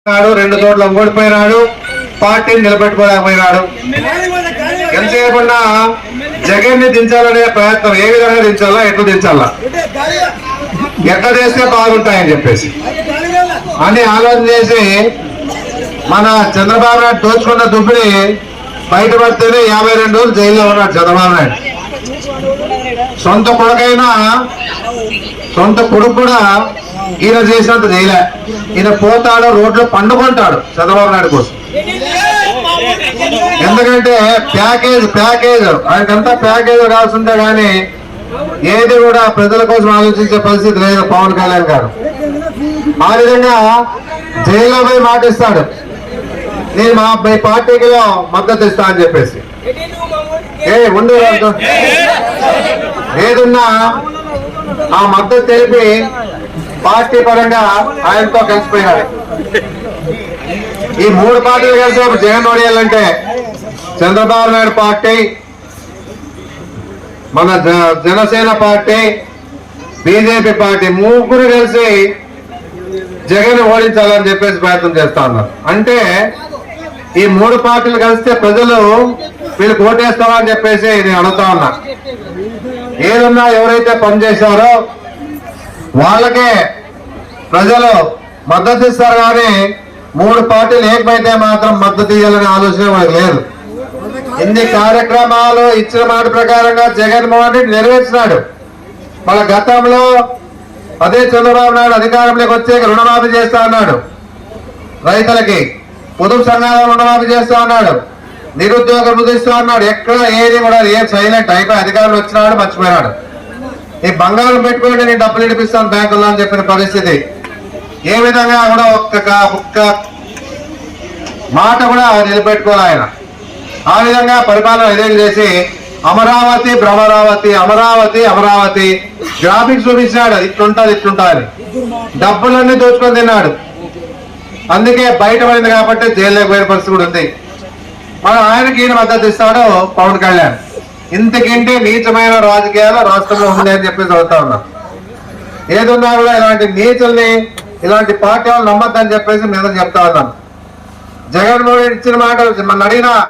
రెండు చోట్ల ఓడిపోయినాడు, పార్టీని నిలబెట్టుకోలేకపోయినాడు. ఎంతసేపన్నా జగన్ ని దించాలనే ప్రయత్నం, ఏ విధంగా దించాలా, ఎట్లా దించాలా, ఎట్లా చేస్తే బాగుంటాయని చెప్పేసి అని ఆలోచన చేసి మన చంద్రబాబు నాయుడు దోచుకున్న దుబ్బిని బయటపడితేనే 52 రోజులు జైల్లో ఉన్నాడు చంద్రబాబు నాయుడు. సొంత కొడుకు కూడా ఈయన చేసినంత చేయలే. ఈయన పోతాడు, రోడ్లో పండుకుంటాడు చంద్రబాబు నాయుడు కోసం. ఎందుకంటే ప్యాకేజ్ ఆయనకంతా ప్యాకేజ్ కావాల్సిందే కానీ ఏది కూడా ప్రజల కోసం ఆలోచించే పరిస్థితి లేదు పవన్ కళ్యాణ్ గారు. ఆ విధంగా జైల్లో పోయి మాటిస్తాడు, నేను మా పార్టీకి మద్దతు ఇస్తా అని చెప్పేసి. ఏదున్నా ఆ మద్దతు తెలిపి పార్టీ పరంగా ఆయనతో కలిసిపోయినాడు. ఈ 3 పార్టీలు కలిసి ఒక జగన్ ఓడియాలంటే చంద్రబాబు నాయుడు పార్టీ, మన జనసేన పార్టీ, బీజేపీ పార్టీ ముగ్గురు కలిసి జగన్ ఓడించాలని చెప్పేసి ప్రయత్నం చేస్తా ఉన్నారు. అంటే ఈ 3 పార్టీలు కలిస్తే ప్రజలు వీళ్ళకి ఓటేస్తావా అని చెప్పేసి నేను అడుగుతా ఉన్నా. ఏదన్నా ఎవరైతే పనిచేశారో వాళ్ళకే ప్రజలు మద్దతు ఇస్తారు కానీ 3 పార్టీలు ఏకమైతే మాత్రం మద్దతు ఇవ్వాలనే ఆలోచన మనకు లేదు. ఇన్ని కార్యక్రమాలు ఇచ్చిన మాట ప్రకారంగా జగన్మోహన్ రెడ్డి నెరవేర్చినాడు. మన గతంలో అదే చంద్రబాబు నాయుడు అధికారంలోకి వచ్చే రుణమాఫీ చేస్తా అన్నాడు, రైతులకి పొదుపు సంఘాల రుణమాఫీ చేస్తా అన్నాడు, నిరుద్యోగ వృద్ధి ఇస్తా అన్నాడు. ఎక్కడ ఏది కూడా ఏం సైలెంట్ అయిపోయి అధికారులు వచ్చినాడు, మర్చిపోయినాడు. ఈ బంగారం పెట్టుకుంటే నేను డబ్బులు ఇడిపిస్తాను బ్యాంకుల్లో అని చెప్పిన పరిస్థితి ఏ విధంగా కూడా ఒక్క మాట కూడా నిలబెట్టుకోవాలి ఆయన. ఆ విధంగా పరిపాలన ఎదేళ్ళు చేసి అమరావతి భ్రమరావతి, అమరావతి అమరావతి గ్రాఫిక్స్ చూపించినాడు, ఇట్లుంటుంది డబ్బులన్నీ దోచుకొని తిన్నాడు. అందుకే బయటపడింది కాబట్టి జైల్లోకి పోయిన పరిస్థితి కూడా ఉంది. మనం ఆయనకి ఈయన మద్దతు ఇస్తాడు పవన్ కళ్యాణ్. ఇంతకంటే నీచమైన రాజకీయాలు రాష్ట్రంలో ఉంది అని చెప్పేసి అవుతా ఉన్నాం. ఏదున్నా కూడా ఇలాంటి నీచుల్ని, ఇలాంటి పార్టీ వాళ్ళు నమ్మద్దని చెప్పేసి మేము చెప్తా ఉన్నాం. జగన్మోహన్ రెడ్డి ఇచ్చిన మాట మన అడిగిన